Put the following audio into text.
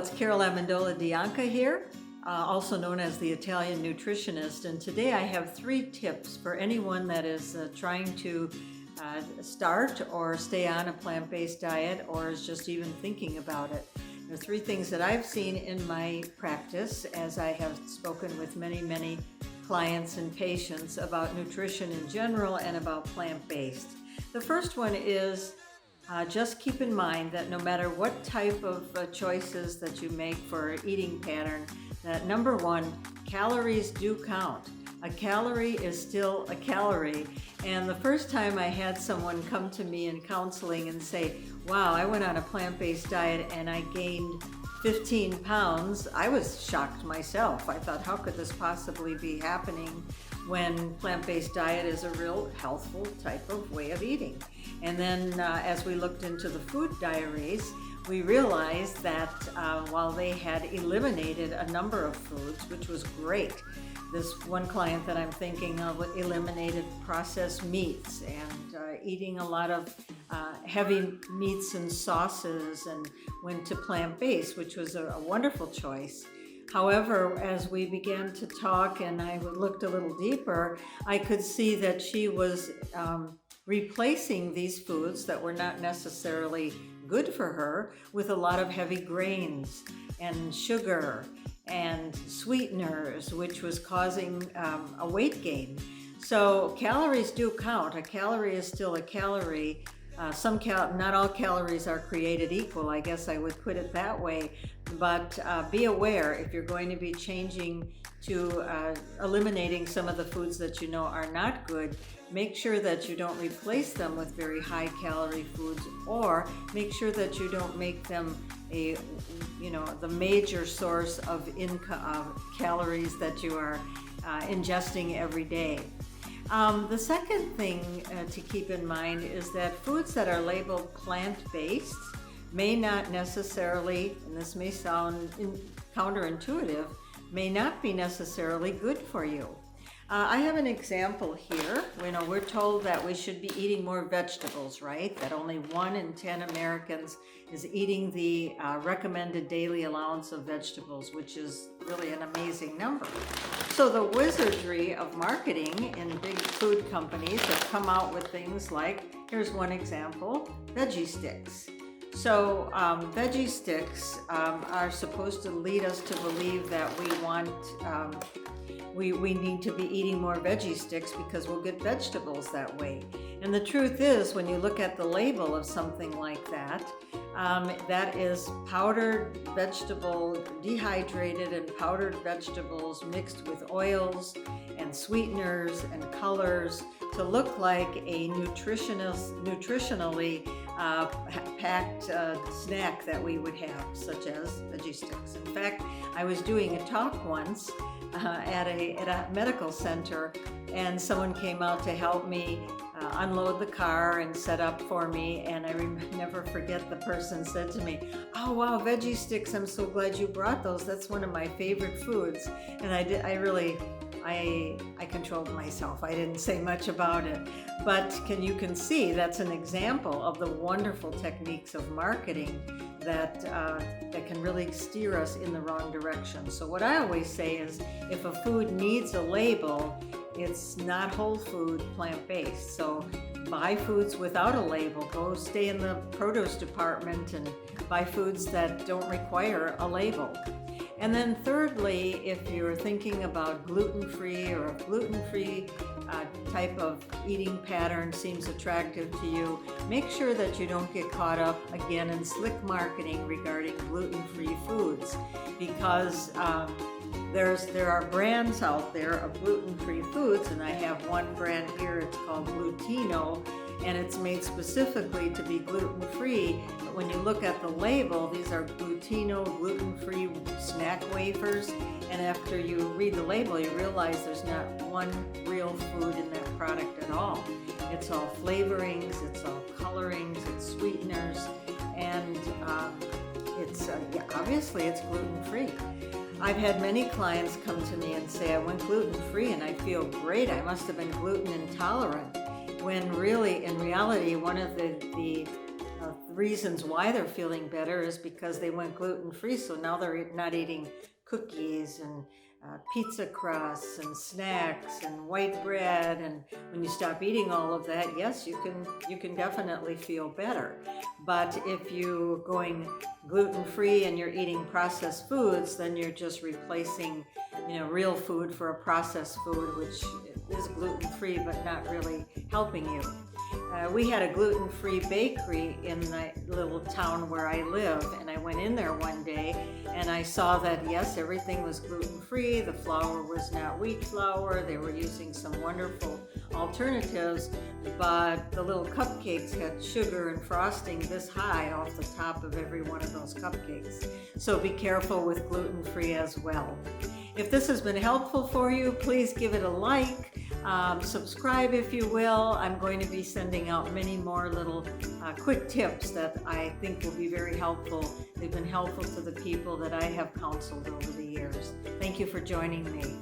it's Carol Amendola Bianca here, also known as the Italian nutritionist, and today I have 3 tips for anyone that is trying to start or stay on a plant-based diet or is just even thinking about it. There are 3 things that I've seen in my practice as I have spoken with many clients and patients about nutrition in general and about plant-based. The first one is just keep in mind that no matter what type of choices that you make for eating pattern, that number 1, calories do count. A calorie is still a calorie. And the first time I had someone come to me in counseling and say, wow, I went on a plant-based diet and I gained 15 pounds, I was shocked myself. I thought, how could this possibly be happening when plant-based diet is a real healthful type of way of eating? And then as we looked into the food diaries, we realized that while they had eliminated a number of foods, which was great, this one client that I'm thinking of eliminated processed meats and eating a lot of heavy meats and sauces, and went to plant-based, which was a wonderful choice. However, as we began to talk and I looked a little deeper, I could see that she was replacing these foods that were not necessarily good for her with a lot of heavy grains and sugar and sweeteners, which was causing a weight gain. So calories do count. A calorie is still a calorie. Not all calories are created equal, I guess I would put it that way. But be aware, if you're going to be changing to eliminating some of the foods that you know are not good, make sure that you don't replace them with very high calorie foods, or make sure that you don't make them the major source of calories that you are ingesting every day. The second thing to keep in mind is that foods that are labeled plant-based may not necessarily, and this may sound counterintuitive, may not be necessarily good for you. I have an example here. We're told that we should be eating more vegetables, right? That only 1 in 10 Americans is eating the recommended daily allowance of vegetables, which is really an amazing number. So the wizardry of marketing in big food companies have come out with things like, here's one example, veggie sticks. So veggie sticks are supposed to lead us to believe that we need to be eating more veggie sticks because we'll get vegetables that way. And the truth is, when you look at the label of something like that, that is powdered vegetable, dehydrated and powdered vegetables mixed with oils and sweeteners and colors to look like a nutritionally packed snack that we would have, such as veggie sticks. In fact, I was doing a talk once at a medical center, and someone came out to help me unload the car and set up for me, and I never forget the person said to me, oh wow, veggie sticks, I'm so glad you brought those, that's one of my favorite foods. And I controlled myself. I didn't say much about it. But you can see that's an example of the wonderful techniques of marketing that can really steer us in the wrong direction. So what I always say is, if a food needs a label, it's not whole food, plant-based. So buy foods without a label. Go stay in the produce department and buy foods that don't require a label. And then thirdly, if you're thinking about gluten-free, or a gluten-free type of eating pattern seems attractive to you, make sure that you don't get caught up again in slick marketing regarding gluten-free foods, because there are brands out there of gluten-free foods, and I have one brand here, it's called Glutino, and it's made specifically to be gluten-free. But when you look at the label, these are Glutino gluten-free snack wafers, and after you read the label, you realize there's not one real food in that product at all. It's all flavorings, it's all colorings, it's sweeteners, and obviously it's gluten-free. I've had many clients come to me and say, I went gluten-free and I feel great, I must have been gluten intolerant. When really, in reality, one of the reasons why they're feeling better is because they went gluten-free, so now they're not eating cookies and pizza crusts and snacks and white bread. And when you stop eating all of that, yes, you can definitely feel better. But if you're going gluten-free and you're eating processed foods, then you're just replacing, real food for a processed food, which is gluten-free but not really helping you. We had a gluten-free bakery in the little town where I live, and I went in there one day and I saw that yes, everything was gluten-free. The flour was not wheat flour. They were using some wonderful alternatives, but the little cupcakes had sugar and frosting this high off the top of every one of those cupcakes. So be careful with gluten-free as well. If this has been helpful for you, please give it a like. Subscribe if you will. I'm going to be sending out many more little quick tips that I think will be very helpful. They've been helpful to the people that I have counseled over the years. Thank you for joining me.